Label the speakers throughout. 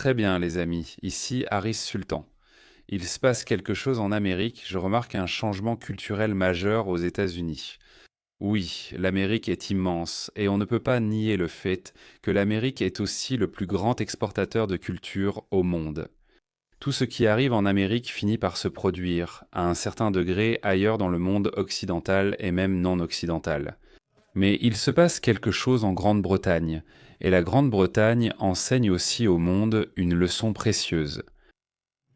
Speaker 1: Très bien, les amis. Ici Haris Sultan. Il se passe quelque chose en Amérique. Je remarque un changement culturel majeur aux États-Unis. Oui, l'Amérique est immense et on ne peut pas nier le fait que l'Amérique est aussi le plus grand exportateur de culture au monde. Tout ce qui arrive en Amérique finit par se produire, à un certain degré, ailleurs dans le monde occidental et même non occidental. Mais il se passe quelque chose en Grande-Bretagne, et la Grande-Bretagne enseigne aussi au monde une leçon précieuse.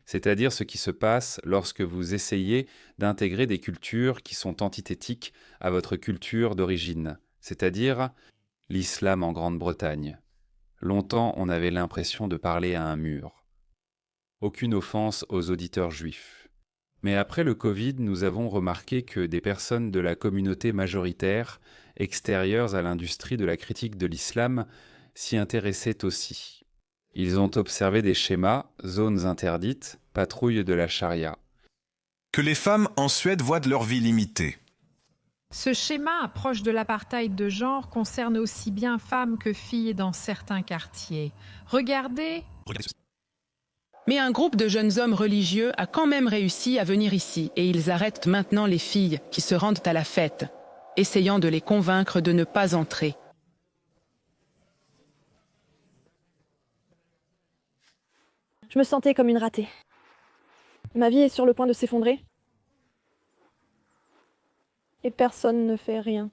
Speaker 1: C'est-à-dire ce qui se passe lorsque vous essayez d'intégrer des cultures qui sont antithétiques à votre culture d'origine, c'est-à-dire l'islam en Grande-Bretagne. Longtemps, on avait l'impression de parler à un mur. Aucune offense aux auditeurs juifs. Mais après le Covid, nous avons remarqué que des personnes de la communauté majoritaire, extérieures à l'industrie de la critique de l'islam, s'y intéressaient aussi. Ils ont observé des schémas, zones interdites, patrouille de la charia.
Speaker 2: Que les femmes en Suède voient de leur vie limitée.
Speaker 3: Ce schéma approche de l'apartheid de genre concerne aussi bien femmes que filles dans certains quartiers. Regardez.
Speaker 4: Mais un groupe de jeunes hommes religieux a quand même réussi à venir ici et ils arrêtent maintenant les filles qui se rendent à la fête, essayant de les convaincre de ne pas entrer.
Speaker 5: Je me sentais comme une ratée. Ma vie est sur le point de s'effondrer. Et personne ne fait rien.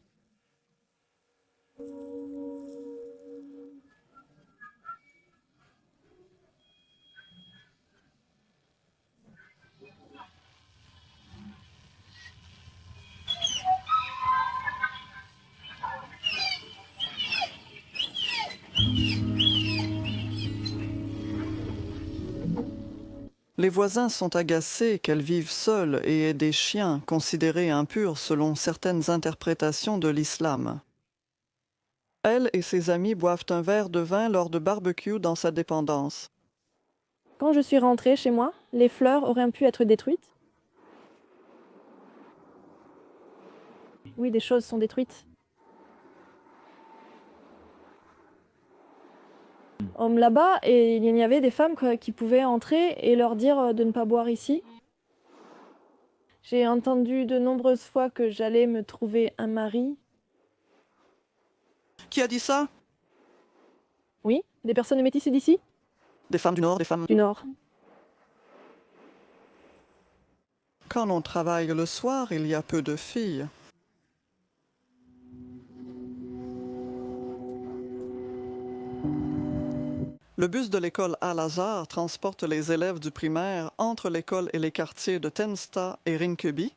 Speaker 6: Les voisins sont agacés qu'elle vive seule et ait des chiens considérés impurs selon certaines interprétations de l'islam. Elle et ses amis boivent un verre de vin lors de barbecue dans sa dépendance.
Speaker 5: Quand je suis rentrée chez moi, les fleurs auraient pu être détruites. Oui, des choses sont détruites. Là-bas, et il y avait des femmes qui pouvaient entrer et leur dire de ne pas boire ici. J'ai entendu de nombreuses fois que j'allais me trouver un mari.
Speaker 6: Qui a dit ça?
Speaker 5: Oui, des personnes métissées d'ici?
Speaker 6: Des femmes du Nord, des femmes
Speaker 5: Du Nord.
Speaker 6: Quand on travaille le soir, il y a peu de filles. Le bus de l'école Al-Azhar transporte les élèves du primaire entre l'école et les quartiers de Tensta et Rinkeby.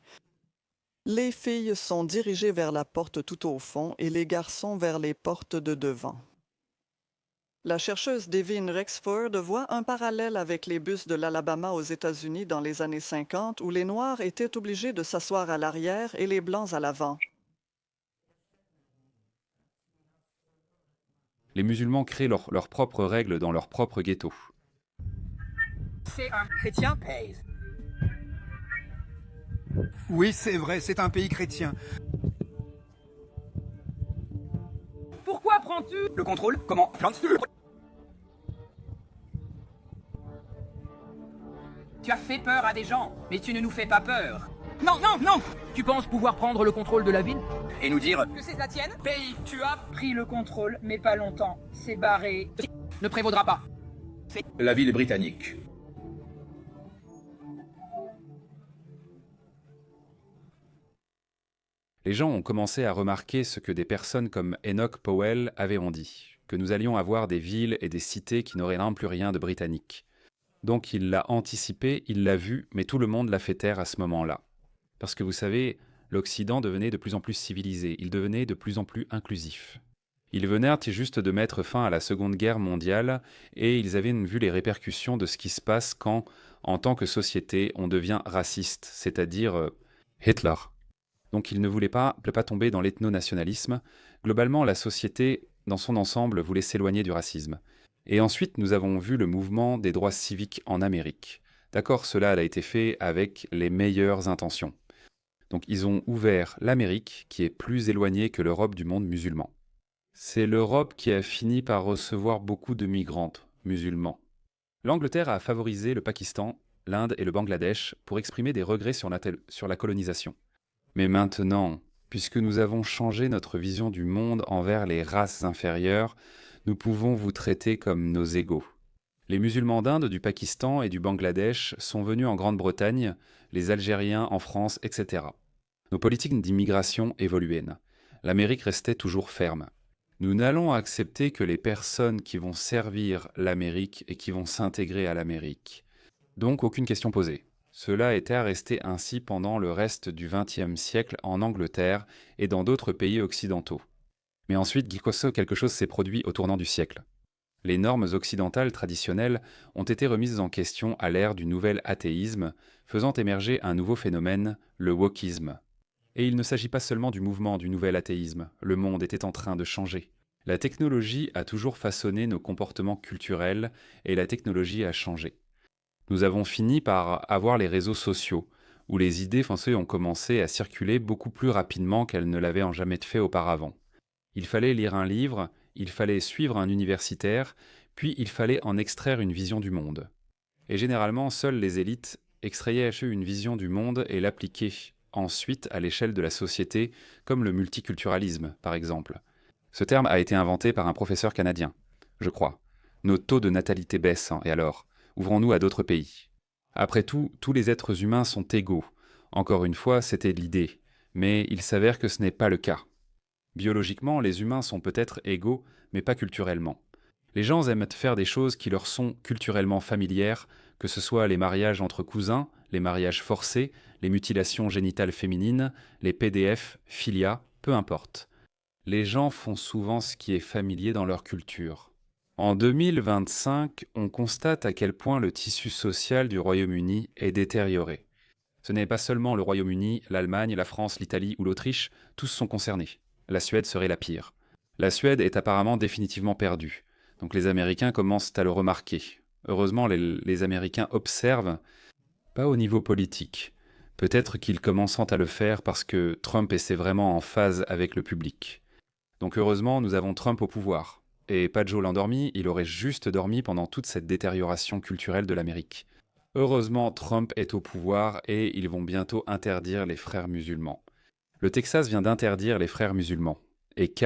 Speaker 6: Les filles sont dirigées vers la porte tout au fond et les garçons vers les portes de devant. La chercheuse Devin Rexford voit un parallèle avec les bus de l'Alabama aux États-Unis dans les années 50 où les Noirs étaient obligés de s'asseoir à l'arrière et les Blancs à l'avant.
Speaker 1: Les musulmans créent leurs propres règles dans leur propre ghetto.
Speaker 7: C'est un chrétien.
Speaker 8: Oui, c'est vrai, c'est un pays chrétien.
Speaker 7: Pourquoi prends-tu
Speaker 8: Le contrôle? Comment?
Speaker 7: Tu as fait peur à des gens, mais tu ne nous fais pas peur. Non, non, non. Tu penses pouvoir prendre le contrôle de la ville?
Speaker 8: Et nous dire?
Speaker 7: Que c'est la tienne? Pays, tu as pris le contrôle, mais pas longtemps. C'est barré. Ne prévaudra pas.
Speaker 8: La ville est britannique.
Speaker 1: Les gens ont commencé à remarquer ce que des personnes comme Enoch Powell avaient dit, que nous allions avoir des villes et des cités qui n'auraient plus rien de britannique. Donc il l'a anticipé, il l'a vu, mais tout le monde l'a fait taire à ce moment-là. Parce que vous savez, l'Occident devenait de plus en plus civilisé, il devenait de plus en plus inclusif. Ils venaient juste de mettre fin à la Seconde Guerre mondiale et ils avaient vu les répercussions de ce qui se passe quand, en tant que société, on devient raciste, c'est-à-dire Hitler. Donc ils ne voulaient pas tomber dans l'ethno-nationalisme. Globalement, la société, dans son ensemble, voulait s'éloigner du racisme. Et ensuite, nous avons vu le mouvement des droits civiques en Amérique. D'accord, cela a été fait avec les meilleures intentions. Donc ils ont ouvert l'Amérique, qui est plus éloignée que l'Europe du monde musulman. C'est l'Europe qui a fini par recevoir beaucoup de migrants musulmans. L'Angleterre a favorisé le Pakistan, l'Inde et le Bangladesh pour exprimer des regrets sur la colonisation. Mais maintenant, puisque nous avons changé notre vision du monde envers les races inférieures, nous pouvons vous traiter comme nos égaux. Les musulmans d'Inde, du Pakistan et du Bangladesh sont venus en Grande-Bretagne, les Algériens en France, etc. Nos politiques d'immigration évoluaient. L'Amérique restait toujours ferme. Nous n'allons accepter que les personnes qui vont servir l'Amérique et qui vont s'intégrer à l'Amérique. Donc aucune question posée. Cela était à rester ainsi pendant le reste du XXe siècle en Angleterre et dans d'autres pays occidentaux. Mais ensuite, quelque chose s'est produit au tournant du siècle. Les normes occidentales traditionnelles ont été remises en question à l'ère du nouvel athéisme, faisant émerger un nouveau phénomène, le wokisme. Et il ne s'agit pas seulement du mouvement du nouvel athéisme, le monde était en train de changer. La technologie a toujours façonné nos comportements culturels et la technologie a changé. Nous avons fini par avoir les réseaux sociaux, où les idées pensées ont commencé à circuler beaucoup plus rapidement qu'elles ne l'avaient jamais fait auparavant. Il fallait lire un livre, il fallait suivre un universitaire, puis il fallait en extraire une vision du monde. Et généralement, seules les élites extrayaient une vision du monde et l'appliquaient ensuite à l'échelle de la société, comme le multiculturalisme, par exemple. Ce terme a été inventé par un professeur canadien, je crois. Nos taux de natalité baissent, et alors ? Ouvrons-nous à d'autres pays. Après tout, tous les êtres humains sont égaux. Encore une fois, c'était l'idée, mais il s'avère que ce n'est pas le cas. Biologiquement, les humains sont peut-être égaux, mais pas culturellement. Les gens aiment faire des choses qui leur sont culturellement familières, que ce soit les mariages entre cousins, les mariages forcés, les mutilations génitales féminines, les PDF, filia, peu importe. Les gens font souvent ce qui est familier dans leur culture. En 2025, on constate à quel point le tissu social du Royaume-Uni est détérioré. Ce n'est pas seulement le Royaume-Uni, l'Allemagne, la France, l'Italie ou l'Autriche, tous sont concernés. La Suède serait la pire. La Suède est apparemment définitivement perdue, donc les Américains commencent à le remarquer. Heureusement, les Américains observent, pas au niveau politique. Peut-être qu'ils commencent à le faire parce que Trump essaie vraiment en phase avec le public. Donc heureusement, nous avons Trump au pouvoir. Et pas Joe l'endormi, il aurait juste dormi pendant toute cette détérioration culturelle de l'Amérique. Heureusement, Trump est au pouvoir et ils vont bientôt interdire les frères musulmans. Le Texas vient d'interdire les frères musulmans. Et K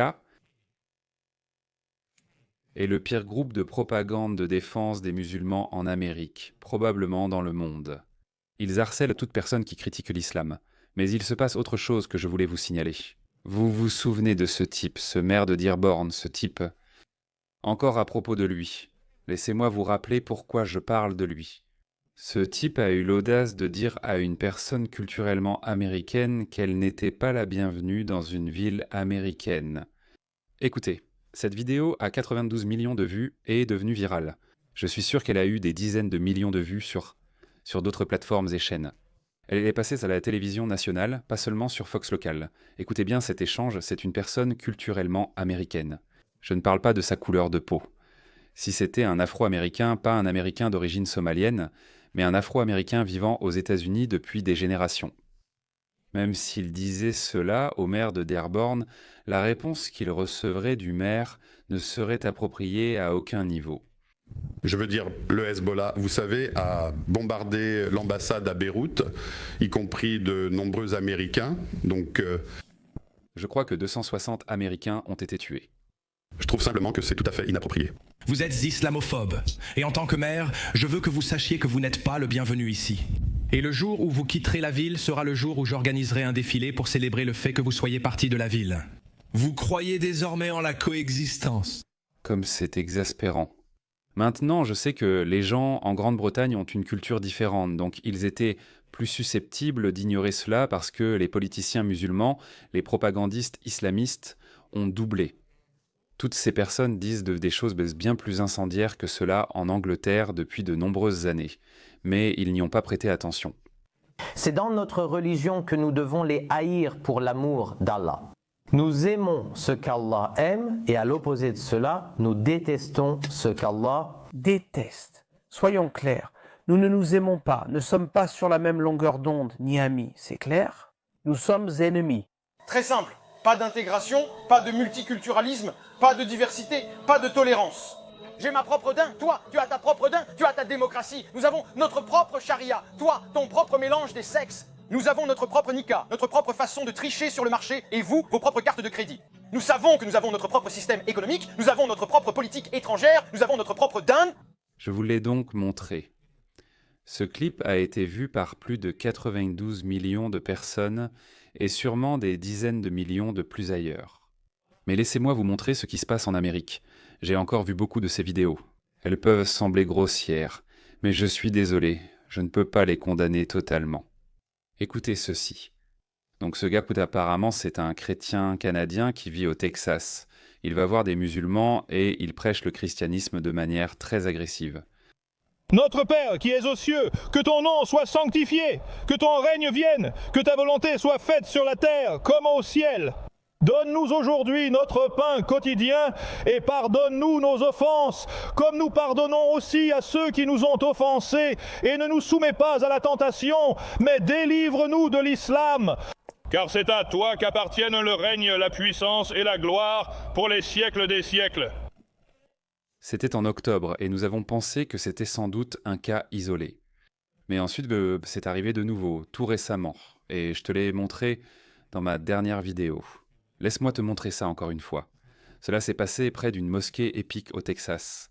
Speaker 1: est le pire groupe de propagande de défense des musulmans en Amérique, probablement dans le monde. Ils harcèlent toute personne qui critique l'islam. Mais il se passe autre chose que je voulais vous signaler. Vous vous souvenez de ce type, ce maire de Dearborn, ce type... Encore à propos de lui, laissez-moi vous rappeler pourquoi je parle de lui. Ce type a eu l'audace de dire à une personne culturellement américaine qu'elle n'était pas la bienvenue dans une ville américaine. Écoutez, cette vidéo a 92 millions de vues et est devenue virale. Je suis sûr qu'elle a eu des dizaines de millions de vues sur d'autres plateformes et chaînes. Elle est passée à la télévision nationale, pas seulement sur Fox Local. Écoutez bien cet échange, c'est une personne culturellement américaine. Je ne parle pas de sa couleur de peau. Si c'était un Afro-Américain, pas un Américain d'origine somalienne, mais un Afro-Américain vivant aux États-Unis depuis des générations. Même s'il disait cela au maire de Dearborn, la réponse qu'il recevrait du maire ne serait appropriée à aucun niveau.
Speaker 9: Je veux dire, le Hezbollah, vous savez, a bombardé l'ambassade à Beyrouth, y compris de nombreux Américains. Donc,
Speaker 1: je crois que 260 Américains ont été tués.
Speaker 9: Je trouve simplement que c'est tout à fait inapproprié.
Speaker 10: Vous êtes islamophobe, et en tant que maire, je veux que vous sachiez que vous n'êtes pas le bienvenu ici. Et le jour où vous quitterez la ville sera le jour où j'organiserai un défilé pour célébrer le fait que vous soyez parti de la ville.
Speaker 11: Vous croyez désormais en la coexistence.
Speaker 1: Comme c'est exaspérant. Maintenant, je sais que les gens en Grande-Bretagne ont une culture différente, donc ils étaient plus susceptibles d'ignorer cela parce que les politiciens musulmans, les propagandistes islamistes ont doublé. Toutes ces personnes disent des choses bien plus incendiaires que cela en Angleterre depuis de nombreuses années. Mais ils n'y ont pas prêté attention.
Speaker 12: C'est dans notre religion que nous devons les haïr pour l'amour d'Allah. Nous aimons ce qu'Allah aime et à l'opposé de cela, nous détestons ce qu'Allah
Speaker 13: déteste. Soyons clairs, nous ne nous aimons pas, ne sommes pas sur la même longueur d'onde, ni amis, c'est clair? Nous sommes ennemis.
Speaker 14: Très simple. Pas d'intégration, pas de multiculturalisme, pas de diversité, pas de tolérance. J'ai ma propre dinde, toi, tu as ta propre dinde, tu as ta démocratie. Nous avons notre propre charia, toi, ton propre mélange des sexes. Nous avons notre propre nika, notre propre façon de tricher sur le marché, et vous, vos propres cartes de crédit. Nous savons que nous avons notre propre système économique, nous avons notre propre politique étrangère, nous avons notre propre dinde.
Speaker 1: Je vous l'ai donc montré. Ce clip a été vu par plus de 92 millions de personnes et sûrement des dizaines de millions de plus ailleurs. Mais laissez-moi vous montrer ce qui se passe en Amérique. J'ai encore vu beaucoup de ces vidéos. Elles peuvent sembler grossières, mais je suis désolé, je ne peux pas les condamner totalement. Écoutez ceci. Donc ce gars, apparemment, c'est un chrétien canadien qui vit au Texas. Il va voir des musulmans et il prêche le christianisme de manière très agressive.
Speaker 15: Notre Père qui es aux cieux, que ton nom soit sanctifié, que ton règne vienne, que ta volonté soit faite sur la terre comme au ciel. Donne-nous aujourd'hui notre pain quotidien et pardonne-nous nos offenses, comme nous pardonnons aussi à ceux qui nous ont offensés, et ne nous soumets pas à la tentation, mais délivre-nous de l'islam. Car c'est à toi qu'appartiennent le règne, la puissance et la gloire pour les siècles des siècles.
Speaker 1: C'était en octobre et nous avons pensé que c'était sans doute un cas isolé. Mais ensuite, c'est arrivé de nouveau, tout récemment, et je te l'ai montré dans ma dernière vidéo. Laisse-moi te montrer ça encore une fois. Cela s'est passé près d'une mosquée épique au Texas.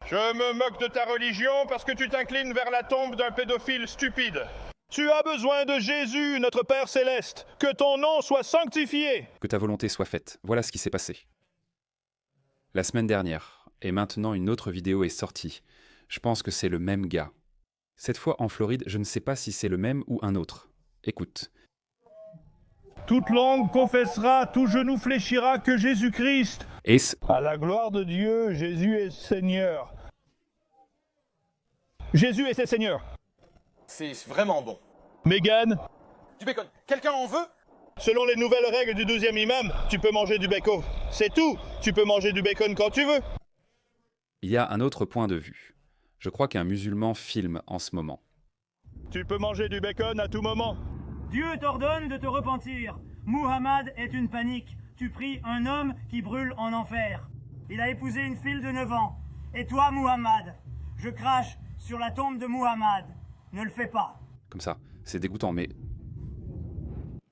Speaker 15: Je me moque de ta religion parce que tu t'inclines vers la tombe d'un pédophile stupide. Tu as besoin de Jésus, notre Père Céleste. Que ton nom soit sanctifié.
Speaker 1: Que ta volonté soit faite. Voilà ce qui s'est passé. La semaine dernière, et maintenant une autre vidéo est sortie. Je pense que c'est le même gars. Cette fois en Floride, je ne sais pas si c'est le même ou un autre. Écoute.
Speaker 15: Toute langue confessera, tout genou fléchira que Jésus-Christ. À la gloire de Dieu, Jésus est Seigneur. Jésus est Seigneur.
Speaker 14: C'est vraiment bon.
Speaker 15: Mégane.
Speaker 14: Du bacon. Quelqu'un en veut?
Speaker 15: Selon les nouvelles règles du 12e imam, tu peux manger du bacon. C'est tout. Tu peux manger du bacon quand tu veux.
Speaker 1: Il y a un autre point de vue. Je crois qu'un musulman filme en ce moment.
Speaker 15: Tu peux manger du bacon à tout moment.
Speaker 16: Dieu t'ordonne de te repentir. Muhammad est une panique. Tu pries un homme qui brûle en enfer. Il a épousé une fille de 9 ans. Et toi, Muhammad, je crache sur la tombe de Muhammad. Ne le fais pas.
Speaker 1: Comme ça, c'est dégoûtant, mais...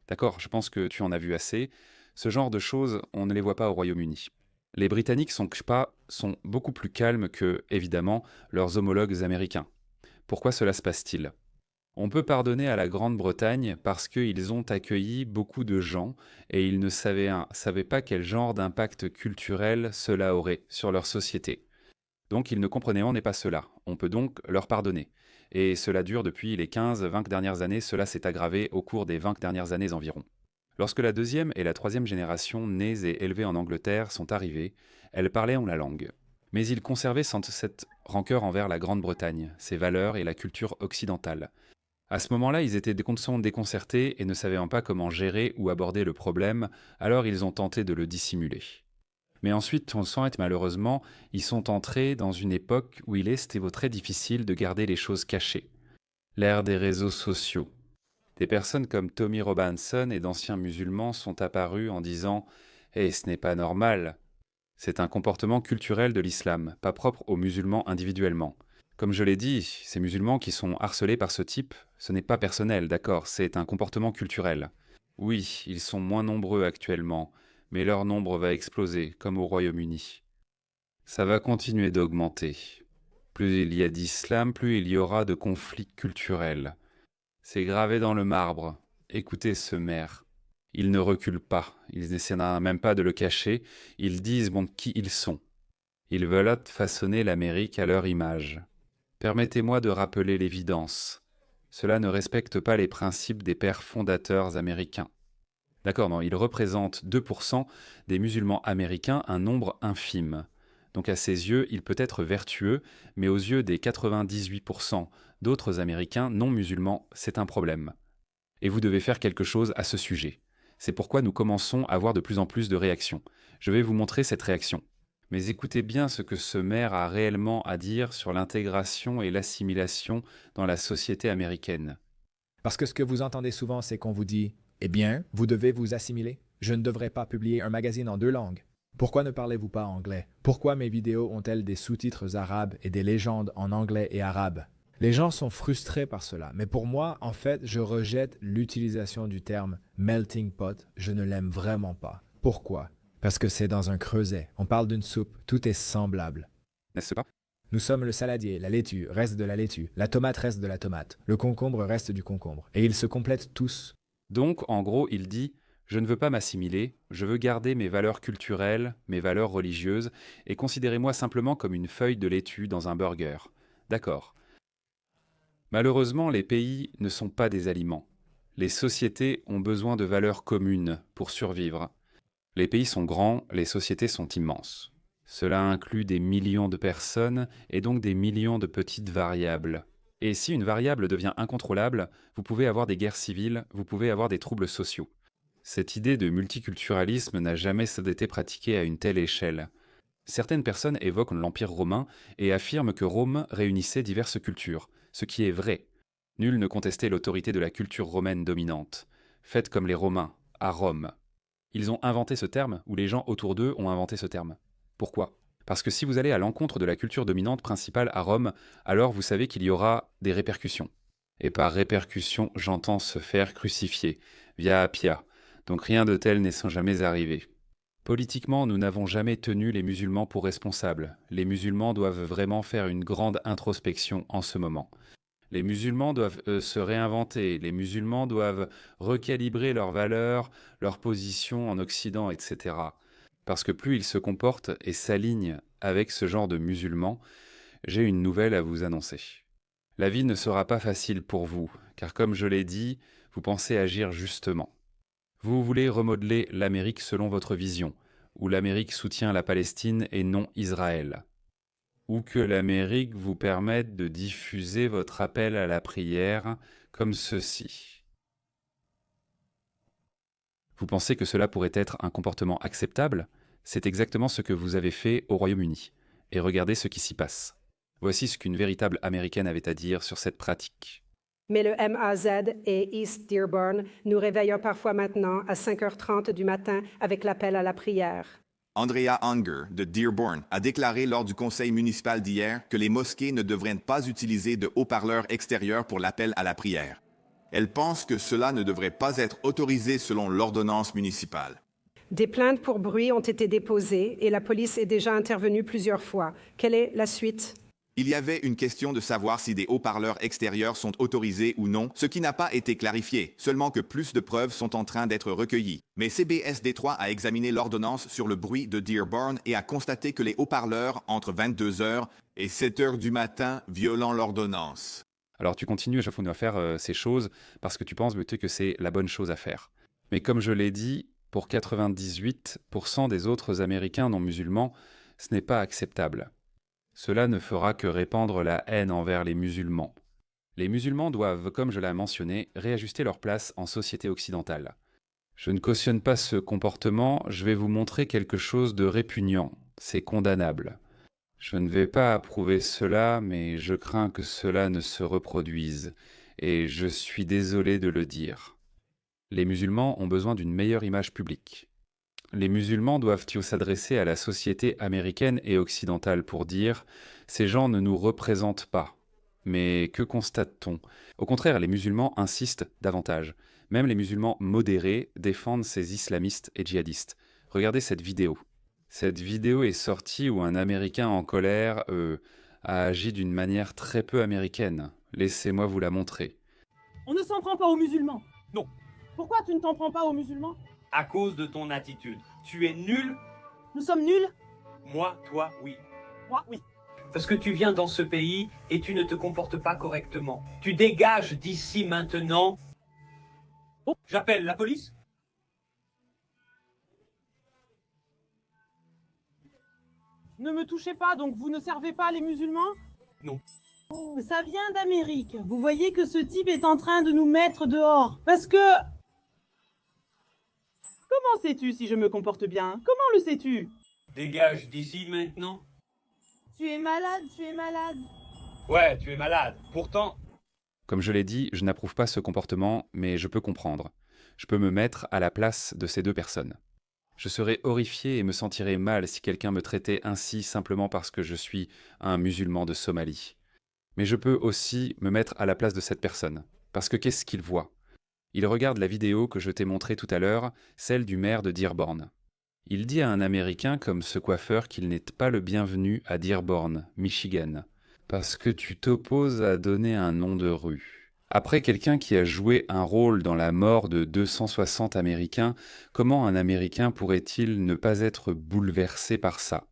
Speaker 1: D'accord, je pense que tu en as vu assez. Ce genre de choses, on ne les voit pas au Royaume-Uni. Les Britanniques sont beaucoup plus calmes que, évidemment, leurs homologues américains. Pourquoi cela se passe-t-il ? On peut pardonner à la Grande-Bretagne parce qu'ils ont accueilli beaucoup de gens et ils ne savaient pas quel genre d'impact culturel cela aurait sur leur société. Donc ils ne comprenaient pas cela. On peut donc leur pardonner. Et cela dure depuis les 15-20 dernières années, cela s'est aggravé au cours des 20 dernières années environ. Lorsque la deuxième et la troisième génération nées et élevées en Angleterre sont arrivées, elles parlaient la langue. Mais ils conservaient cette rancœur envers la Grande-Bretagne, ses valeurs et la culture occidentale. À ce moment-là, ils étaient déconcertés et ne savaient pas comment gérer ou aborder le problème, alors ils ont tenté de le dissimuler. Mais ensuite, malheureusement, ils sont entrés dans une époque où il est très difficile de garder les choses cachées. L'ère des réseaux sociaux. Des personnes comme Tommy Robinson et d'anciens musulmans sont apparus en disant « Eh, ce n'est pas normal ». C'est un comportement culturel de l'islam, pas propre aux musulmans individuellement. Comme je l'ai dit, ces musulmans qui sont harcelés par ce type, ce n'est pas personnel, d'accord, c'est un comportement culturel. Oui, ils sont moins nombreux actuellement, mais leur nombre va exploser, comme au Royaume-Uni. Ça va continuer d'augmenter. Plus il y a d'islam, plus il y aura de conflits culturels. C'est gravé dans le marbre. Écoutez ce maire. Ils ne reculent pas, ils n'essaient même pas de le cacher, ils disent qui ils sont. Ils veulent façonner l'Amérique à leur image. Permettez-moi de rappeler l'évidence. Cela ne respecte pas les principes des pères fondateurs américains. D'accord, non, ils représentent 2% des musulmans américains, un nombre infime. Donc à ses yeux, il peut être vertueux, mais aux yeux des 98% d'autres Américains non musulmans, c'est un problème. Et vous devez faire quelque chose à ce sujet. C'est pourquoi nous commençons à avoir de plus en plus de réactions. Je vais vous montrer cette réaction. Mais écoutez bien ce que ce maire a réellement à dire sur l'intégration et l'assimilation dans la société américaine.
Speaker 17: Parce que ce que vous entendez souvent, c'est qu'on vous dit Eh bien, vous devez vous assimiler. Je ne devrais pas publier un magazine en 2 langues. Pourquoi ne parlez-vous pas anglais? Pourquoi mes vidéos ont-elles des sous-titres arabes et des légendes en anglais et arabe? Les gens sont frustrés par cela, mais pour moi, en fait, je rejette l'utilisation du terme « melting pot ». Je ne l'aime vraiment pas. Pourquoi? Parce que c'est dans un creuset. On parle d'une soupe. Tout est semblable.
Speaker 1: N'est-ce pas?
Speaker 17: Nous sommes le saladier, la laitue reste de la laitue, la tomate reste de la tomate, le concombre reste du concombre. Et ils se complètent tous.
Speaker 1: Donc, en gros, il dit « Je ne veux pas m'assimiler, je veux garder mes valeurs culturelles, mes valeurs religieuses, et considérez-moi simplement comme une feuille de laitue dans un burger. » D'accord. Malheureusement, les pays ne sont pas des aliments. Les sociétés ont besoin de valeurs communes pour survivre. Les pays sont grands, les sociétés sont immenses. Cela inclut des millions de personnes et donc des millions de petites variables. Et si une variable devient incontrôlable, vous pouvez avoir des guerres civiles, vous pouvez avoir des troubles sociaux. Cette idée de multiculturalisme n'a jamais été pratiquée à une telle échelle. Certaines personnes évoquent l'Empire romain et affirment que Rome réunissait diverses cultures, ce qui est vrai. Nul ne contestait l'autorité de la culture romaine dominante. Faites comme les Romains, à Rome. Ils ont inventé ce terme, ou les gens autour d'eux ont inventé ce terme. Pourquoi? Parce que si vous allez à l'encontre de la culture dominante principale à Rome, alors vous savez qu'il y aura des répercussions. Et par répercussions, j'entends se faire crucifier, via Appia. Donc rien de tel n'est sans jamais arrivé. Politiquement, nous n'avons jamais tenu les musulmans pour responsables. Les musulmans doivent vraiment faire une grande introspection en ce moment. Les musulmans doivent se réinventer, les musulmans doivent recalibrer leurs valeurs, leurs positions en Occident, etc. Parce que plus ils se comportent et s'alignent avec ce genre de musulmans, j'ai une nouvelle à vous annoncer. La vie ne sera pas facile pour vous, car comme je l'ai dit, vous pensez agir justement. Vous voulez remodeler l'Amérique selon votre vision, où l'Amérique soutient la Palestine et non Israël. Ou que l'Amérique vous permette de diffuser votre appel à la prière comme ceci. Vous pensez que cela pourrait être un comportement acceptable? C'est exactement ce que vous avez fait au Royaume-Uni. Et regardez ce qui s'y passe. Voici ce qu'une véritable Américaine avait à dire sur cette pratique.
Speaker 18: Mais le MAZ et East Dearborn nous réveillent parfois maintenant à 5h30 du matin avec l'appel à la prière.
Speaker 19: Andrea Unger, de Dearborn, a déclaré lors du conseil municipal d'hier que les mosquées ne devraient pas utiliser de haut-parleurs extérieurs pour l'appel à la prière. Elle pense que cela ne devrait pas être autorisé selon l'ordonnance municipale.
Speaker 18: Des plaintes pour bruit ont été déposées et la police est déjà intervenue plusieurs fois. Quelle est la suite?
Speaker 19: Il y avait une question de savoir si des haut-parleurs extérieurs sont autorisés ou non, ce qui n'a pas été clarifié, seulement que plus de preuves sont en train d'être recueillies. Mais CBS Détroit a examiné l'ordonnance sur le bruit de Dearborn et a constaté que les haut-parleurs entre 22h et 7h du matin violent l'ordonnance.
Speaker 1: Alors tu continues à chaque fois de faire ces choses parce que tu penses que c'est la bonne chose à faire. Mais comme je l'ai dit, pour 98% des autres Américains non musulmans, ce n'est pas acceptable. Cela ne fera que répandre la haine envers les musulmans. Les musulmans doivent, comme je l'ai mentionné, réajuster leur place en société occidentale. Je ne cautionne pas ce comportement, je vais vous montrer quelque chose de répugnant. C'est condamnable. Je ne vais pas approuver cela, mais je crains que cela ne se reproduise, et je suis désolé de le dire. Les musulmans ont besoin d'une meilleure image publique. Les musulmans doivent-ils s'adresser à la société américaine et occidentale pour dire « ces gens ne nous représentent pas ». Mais que constate-t-on? Au contraire, les musulmans insistent davantage. Même les musulmans modérés défendent ces islamistes et djihadistes. Regardez cette vidéo. Cette vidéo est sortie où un Américain en colère a agi d'une manière très peu américaine. Laissez-moi vous la montrer.
Speaker 20: On ne s'en prend pas aux musulmans.
Speaker 8: Non.
Speaker 20: Pourquoi tu ne t'en prends pas aux musulmans?
Speaker 8: À cause de ton attitude. Tu es nul.
Speaker 20: Nous sommes nuls?
Speaker 8: Moi, toi, oui.
Speaker 20: Moi, oui.
Speaker 8: Parce que tu viens dans ce pays et tu ne te comportes pas correctement. Tu dégages d'ici maintenant. Oh, j'appelle la police.
Speaker 20: Ne me touchez pas, donc vous ne servez pas les musulmans?
Speaker 8: Non.
Speaker 20: Oh, ça vient d'Amérique. Vous voyez que ce type est en train de nous mettre dehors. Parce que... Comment sais-tu si je me comporte bien? Comment le sais-tu?
Speaker 8: Dégage d'ici maintenant.
Speaker 20: Tu es malade, tu es malade.
Speaker 8: Ouais, tu es malade. Pourtant...
Speaker 1: Comme je l'ai dit, je n'approuve pas ce comportement, mais je peux comprendre. Je peux me mettre à la place de ces deux personnes. Je serais horrifié et me sentirais mal si quelqu'un me traitait ainsi simplement parce que je suis un musulman de Somalie. Mais je peux aussi me mettre à la place de cette personne. Parce que qu'est-ce qu'il voit? Il regarde la vidéo que je t'ai montrée tout à l'heure, celle du maire de Dearborn. Il dit à un Américain comme ce coiffeur qu'il n'est pas le bienvenu à Dearborn, Michigan, parce que tu t'opposes à donner un nom de rue. Après quelqu'un qui a joué un rôle dans la mort de 260 Américains, comment un Américain pourrait-il ne pas être bouleversé par ça?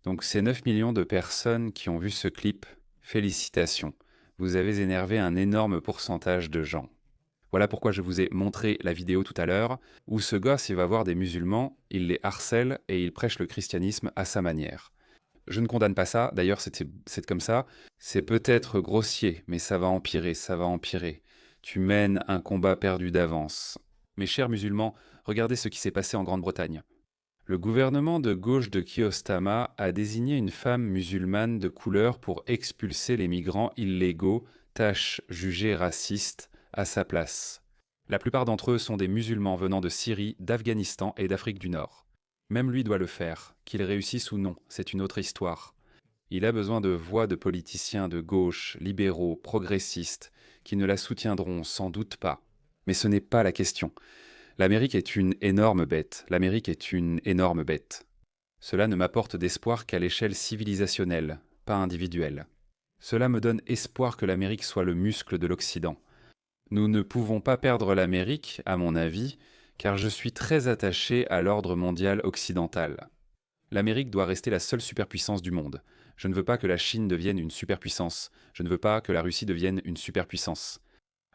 Speaker 1: Donc ces 9 millions de personnes qui ont vu ce clip, félicitations, vous avez énervé un énorme pourcentage de gens. Voilà pourquoi je vous ai montré la vidéo tout à l'heure, où ce gosse il va voir des musulmans, il les harcèle et il prêche le christianisme à sa manière. Je ne condamne pas ça, d'ailleurs c'est comme ça, c'est peut-être grossier, mais ça va empirer, ça va empirer. Tu mènes un combat perdu d'avance. Mes chers musulmans, regardez ce qui s'est passé en Grande-Bretagne. Le gouvernement de gauche de Kyostama a désigné une femme musulmane de couleur pour expulser les migrants illégaux, tâche jugée raciste, à sa place. La plupart d'entre eux sont des musulmans venant de Syrie, d'Afghanistan et d'Afrique du Nord. Même lui doit le faire, qu'il réussisse ou non, c'est une autre histoire. Il a besoin de voix de politiciens de gauche, libéraux, progressistes, qui ne la soutiendront sans doute pas. Mais ce n'est pas la question. L'Amérique est une énorme bête, l'Amérique est une énorme bête. Cela ne m'apporte d'espoir qu'à l'échelle civilisationnelle, pas individuelle. Cela me donne espoir que l'Amérique soit le muscle de l'Occident. Nous ne pouvons pas perdre l'Amérique, à mon avis, car je suis très attaché à l'ordre mondial occidental. L'Amérique doit rester la seule superpuissance du monde. Je ne veux pas que la Chine devienne une superpuissance. Je ne veux pas que la Russie devienne une superpuissance.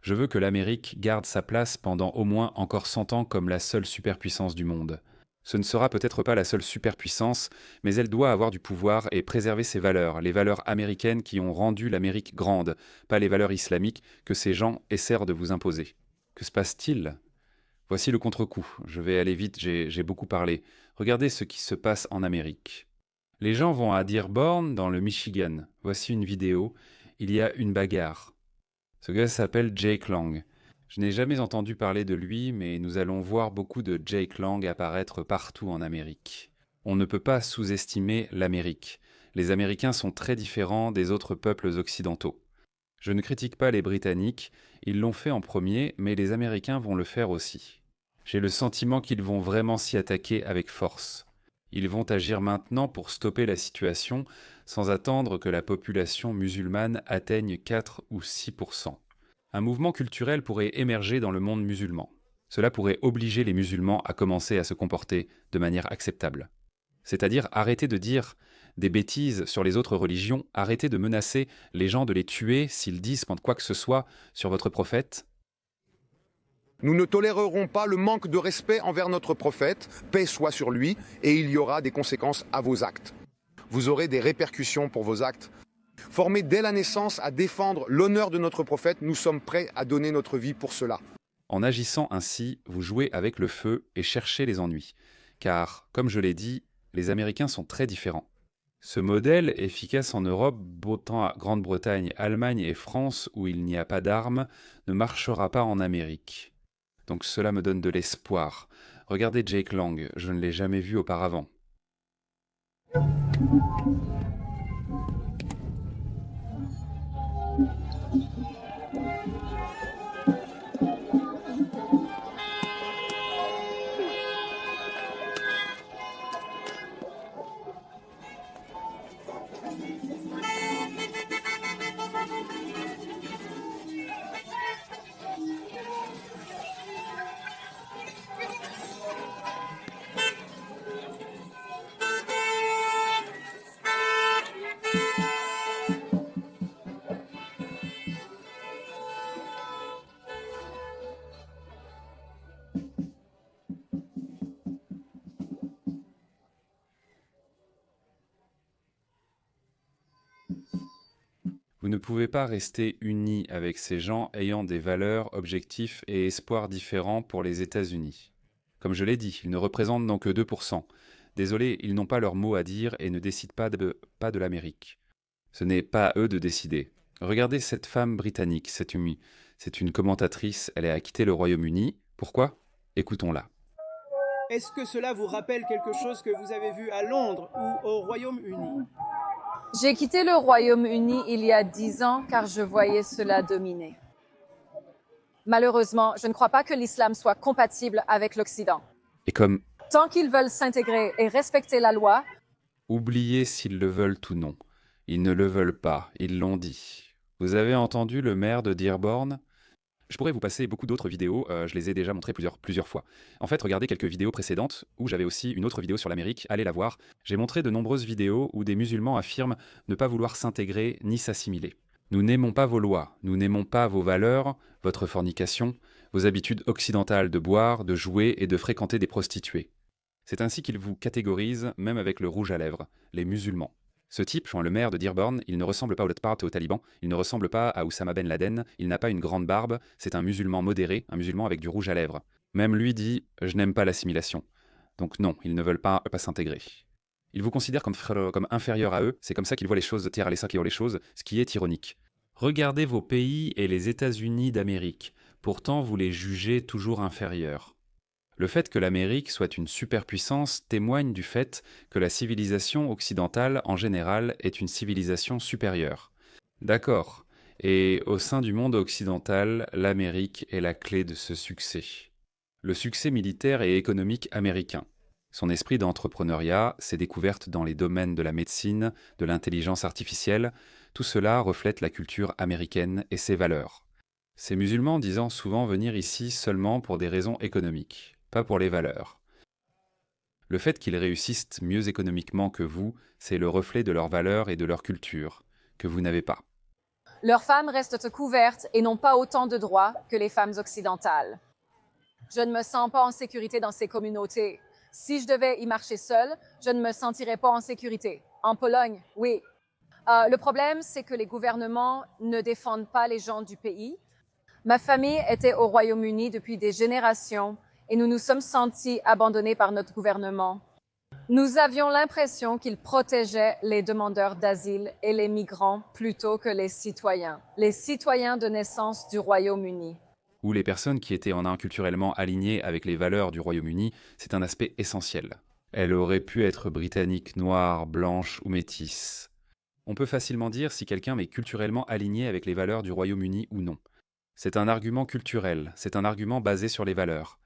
Speaker 1: Je veux que l'Amérique garde sa place pendant au moins encore 100 ans comme la seule superpuissance du monde. Ce ne sera peut-être pas la seule superpuissance, mais elle doit avoir du pouvoir et préserver ses valeurs, les valeurs américaines qui ont rendu l'Amérique grande, pas les valeurs islamiques que ces gens essaient de vous imposer. Que se passe-t-il? Voici le contre-coup. Je vais aller vite, j'ai beaucoup parlé. Regardez ce qui se passe en Amérique. Les gens vont à Dearborn, dans le Michigan. Voici une vidéo. Il y a une bagarre. Ce gars s'appelle Jake Lang. Je n'ai jamais entendu parler de lui, mais nous allons voir beaucoup de Jake Lang apparaître partout en Amérique. On ne peut pas sous-estimer l'Amérique. Les Américains sont très différents des autres peuples occidentaux. Je ne critique pas les Britanniques, ils l'ont fait en premier, mais les Américains vont le faire aussi. J'ai le sentiment qu'ils vont vraiment s'y attaquer avec force. Ils vont agir maintenant pour stopper la situation, sans attendre que la population musulmane atteigne 4 ou 6%. Un mouvement culturel pourrait émerger dans le monde musulman. Cela pourrait obliger les musulmans à commencer à se comporter de manière acceptable. C'est-à-dire arrêter de dire des bêtises sur les autres religions, arrêter de menacer les gens de les tuer s'ils disent quoi que ce soit sur votre prophète.
Speaker 21: Nous ne tolérerons pas le manque de respect envers notre prophète, paix soit sur lui, et il y aura des conséquences à vos actes. Vous aurez des répercussions pour vos actes. Formés dès la naissance à défendre l'honneur de notre prophète, nous sommes prêts à donner notre vie pour cela.
Speaker 1: En agissant ainsi, vous jouez avec le feu et cherchez les ennuis. Car, comme je l'ai dit, les Américains sont très différents. Ce modèle, efficace en Europe, autant à Grande-Bretagne, Allemagne et France, où il n'y a pas d'armes, ne marchera pas en Amérique. Donc cela me donne de l'espoir. Regardez Jake Lang, je ne l'ai jamais vu auparavant. Vous ne pouvez pas rester unis avec ces gens ayant des valeurs, objectifs et espoirs différents pour les États-Unis. Comme je l'ai dit, ils ne représentent donc que 2%. Désolé, ils n'ont pas leur mot à dire et ne décident pas de l'Amérique. Ce n'est pas à eux de décider. Regardez cette femme britannique, c'est une commentatrice, elle a quitté le Royaume-Uni. Pourquoi? Écoutons-la.
Speaker 2: Est-ce que cela vous rappelle quelque chose que vous avez vu à Londres ou au Royaume-Uni?
Speaker 22: J'ai quitté le Royaume-Uni il y a 10 ans car je voyais cela dominer. Malheureusement, je ne crois pas que l'islam soit compatible avec l'Occident.
Speaker 1: Et comme
Speaker 22: Tant qu'ils veulent s'intégrer et respecter la loi,
Speaker 1: oubliez s'ils le veulent ou non. Ils ne le veulent pas, ils l'ont dit. Vous avez entendu le maire de Dearborn? Je pourrais vous passer beaucoup d'autres vidéos, je les ai déjà montrées plusieurs fois. En fait, regardez quelques vidéos précédentes, où j'avais aussi une autre vidéo sur l'Amérique, allez la voir. J'ai montré de nombreuses vidéos où des musulmans affirment ne pas vouloir s'intégrer ni s'assimiler. Nous n'aimons pas vos lois, nous n'aimons pas vos valeurs, votre fornication, vos habitudes occidentales de boire, de jouer et de fréquenter des prostituées. C'est ainsi qu'ils vous catégorisent, même avec le rouge à lèvres, les musulmans. Ce type, le maire de Dearborn, il ne ressemble pas au Latpart et aux talibans, il ne ressemble pas à Oussama Ben Laden, il n'a pas une grande barbe, c'est un musulman modéré, un musulman avec du rouge à lèvres. Même lui dit « je n'aime pas l'assimilation ». Donc non, ils ne veulent pas s'intégrer. Ils vous considèrent comme inférieurs à eux, c'est comme ça qu'ils voient les choses, tirer les sacs qui voient les choses, ce qui est ironique. Regardez vos pays et les États-Unis d'Amérique, pourtant vous les jugez toujours inférieurs. Le fait que l'Amérique soit une superpuissance témoigne du fait que la civilisation occidentale en général est une civilisation supérieure. D'accord, et au sein du monde occidental, l'Amérique est la clé de ce succès. Le succès militaire et économique américain. Son esprit d'entrepreneuriat, ses découvertes dans les domaines de la médecine, de l'intelligence artificielle, tout cela reflète la culture américaine et ses valeurs. Ces musulmans disant souvent venir ici seulement pour des raisons économiques, pas pour les valeurs. Le fait qu'ils réussissent mieux économiquement que vous, c'est le reflet de leurs valeurs et de leur culture, que vous n'avez pas.
Speaker 22: leurs femmes restent couvertes et n'ont pas autant de droits que les femmes occidentales. Je ne me sens pas en sécurité dans ces communautés. Si je devais y marcher seule, je ne me sentirais pas en sécurité. En Pologne, oui. Le problème, c'est que les gouvernements ne défendent pas les gens du pays. Ma famille était au Royaume-Uni depuis des générations et nous nous sommes sentis abandonnés par notre gouvernement. Nous avions l'impression qu'ils protégeaient les demandeurs d'asile et les migrants plutôt que les citoyens de naissance du Royaume-Uni.
Speaker 1: Ou les personnes qui étaient culturellement alignées avec les valeurs du Royaume-Uni, c'est un aspect essentiel. Elle aurait pu être britannique, noire, blanche ou métisse. On peut facilement dire si quelqu'un est culturellement aligné avec les valeurs du Royaume-Uni ou non. C'est un argument culturel, c'est un argument basé sur les valeurs.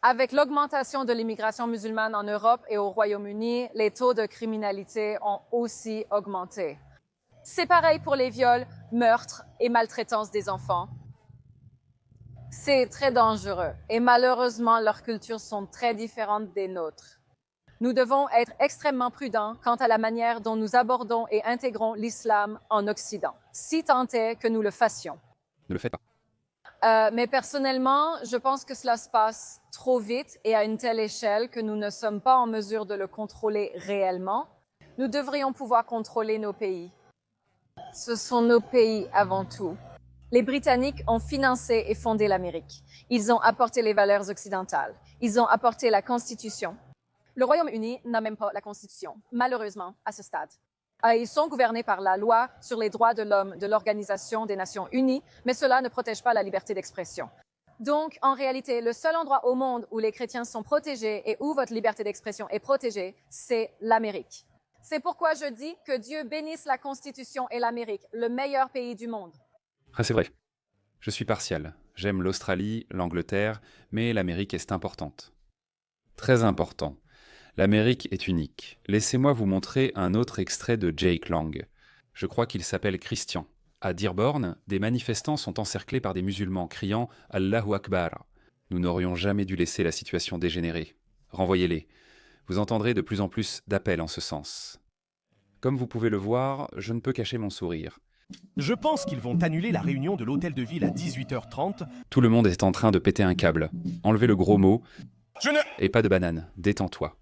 Speaker 22: Avec l'augmentation de l'immigration musulmane en Europe et au Royaume-Uni, les taux de criminalité ont aussi augmenté. C'est pareil pour les viols, meurtres et maltraitances des enfants. C'est très dangereux et malheureusement, leurs cultures sont très différentes des nôtres. Nous devons être extrêmement prudents quant à la manière dont nous abordons et intégrons l'islam en Occident, si tant est que nous le fassions.
Speaker 1: Ne le faites pas.
Speaker 22: Mais personnellement, je pense que cela se passe trop vite et à une telle échelle que nous ne sommes pas en mesure de le contrôler réellement. Nous devrions pouvoir contrôler nos pays. Ce sont nos pays avant tout. Les Britanniques ont financé et fondé l'Amérique. Ils ont apporté les valeurs occidentales. Ils ont apporté la Constitution. Le Royaume-Uni n'a même pas la Constitution, malheureusement, à ce stade. Ils sont gouvernés par la loi sur les droits de l'homme de l'Organisation des Nations Unies, mais cela ne protège pas la liberté d'expression. Donc, en réalité, le seul endroit au monde où les chrétiens sont protégés et où votre liberté d'expression est protégée, c'est l'Amérique. C'est pourquoi je dis que Dieu bénisse la Constitution et l'Amérique, le meilleur pays du monde.
Speaker 1: Ah, c'est vrai. Je suis partial. J'aime l'Australie, l'Angleterre, mais l'Amérique est importante. Très important. L'Amérique est unique. Laissez-moi vous montrer un autre extrait de Jake Lang. Je crois qu'il s'appelle Christian. À Dearborn, des manifestants sont encerclés par des musulmans criant « Allahu Akbar ». Nous n'aurions jamais dû laisser la situation dégénérer. Renvoyez-les. Vous entendrez de plus en plus d'appels en ce sens. Comme vous pouvez le voir, je ne peux cacher mon sourire.
Speaker 23: Je pense qu'ils vont annuler la réunion de l'hôtel de ville à 18h30.
Speaker 1: Tout le monde est en train de péter un câble. Enlevez le gros mot. Et pas de banane, détends-toi.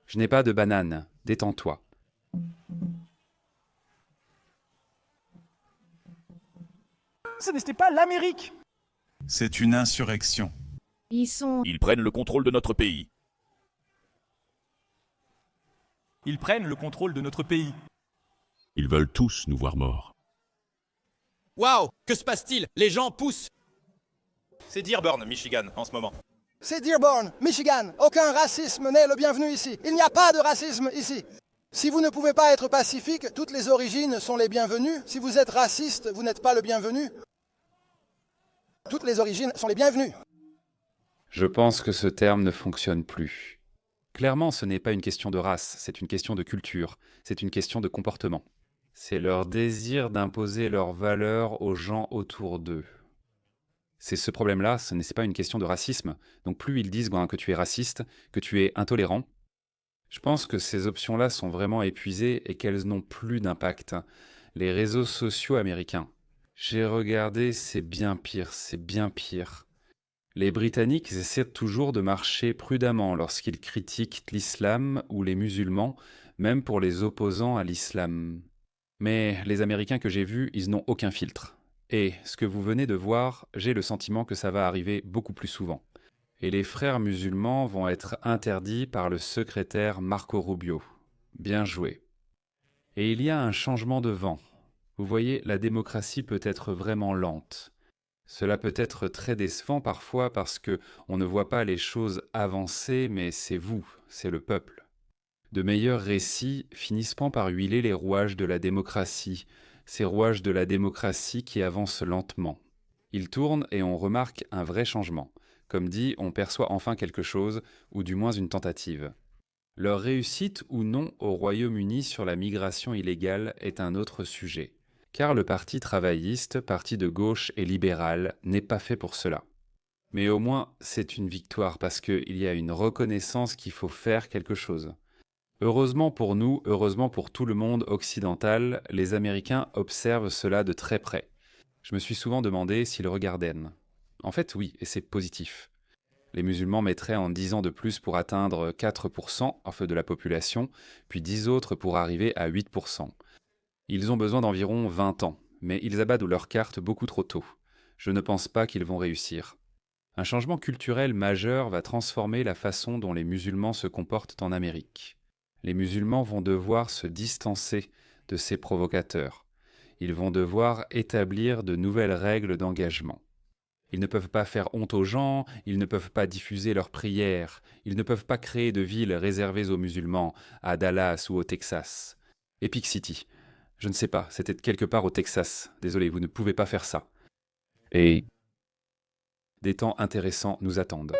Speaker 1: Je n'ai pas de banane, détends-toi.
Speaker 23: Ce n'était pas l'Amérique.
Speaker 24: C'est une insurrection.
Speaker 25: Ils prennent le contrôle de notre pays.
Speaker 23: Ils prennent le contrôle de notre pays.
Speaker 3: Ils veulent tous nous voir morts.
Speaker 4: Waouh! Que se passe-t-il? Les gens poussent!
Speaker 23: C'est Dearborn, Michigan, en ce moment.
Speaker 14: C'est Dearborn, Michigan. Aucun racisme n'est le bienvenu ici. Il n'y a pas de racisme ici. Si vous ne pouvez pas être pacifique, toutes les origines sont les bienvenues. Si vous êtes raciste, vous n'êtes pas le bienvenu. Toutes les origines sont les bienvenues.
Speaker 1: Je pense que ce terme ne fonctionne plus. Clairement, ce n'est pas une question de race, c'est une question de culture, c'est une question de comportement. C'est leur désir d'imposer leurs valeurs aux gens autour d'eux. C'est ce problème-là, ce n'est pas une question de racisme. Donc plus ils disent que tu es raciste, que tu es intolérant, je pense que ces options-là sont vraiment épuisées et qu'elles n'ont plus d'impact. Les réseaux sociaux américains. J'ai regardé, c'est bien pire, c'est bien pire. Les Britanniques essaient toujours de marcher prudemment lorsqu'ils critiquent l'islam ou les musulmans, même pour les opposants à l'islam. Mais les Américains que j'ai vus, ils n'ont aucun filtre. Et ce que vous venez de voir, j'ai le sentiment que ça va arriver beaucoup plus souvent. Et les frères musulmans vont être interdits par le secrétaire Marco Rubio. Bien joué. Et il y a un changement de vent. Vous voyez, la démocratie peut être vraiment lente. Cela peut être très décevant parfois parce que on ne voit pas les choses avancer, mais c'est vous, c'est le peuple. De meilleurs récits finissent par huiler les rouages de la démocratie, ces rouages de la démocratie qui avancent lentement. Ils tournent et on remarque un vrai changement. Comme dit, on perçoit enfin quelque chose, ou du moins une tentative. Leur réussite ou non au Royaume-Uni sur la migration illégale est un autre sujet. Car le parti travailliste, parti de gauche et libéral, n'est pas fait pour cela. Mais au moins, c'est une victoire parce qu'il y a une reconnaissance qu'il faut faire quelque chose. Heureusement pour nous, heureusement pour tout le monde occidental, les Américains observent cela de très près. Je me suis souvent demandé s'ils regardaient. En fait, oui, et c'est positif. Les musulmans mettraient en 10 ans de plus pour atteindre 4% de la population, puis 10 autres pour arriver à 8%. Ils ont besoin d'environ 20 ans, mais ils abattent leur carte beaucoup trop tôt. Je ne pense pas qu'ils vont réussir. Un changement culturel majeur va transformer la façon dont les musulmans se comportent en Amérique. Les musulmans vont devoir se distancer de ces provocateurs. Ils vont devoir établir de nouvelles règles d'engagement. Ils ne peuvent pas faire honte aux gens, ils ne peuvent pas diffuser leurs prières, ils ne peuvent pas créer de villes réservées aux musulmans, à Dallas ou au Texas. Epic City. Je ne sais pas, c'était quelque part au Texas. Désolé, vous ne pouvez pas faire ça. Et des temps intéressants nous attendent.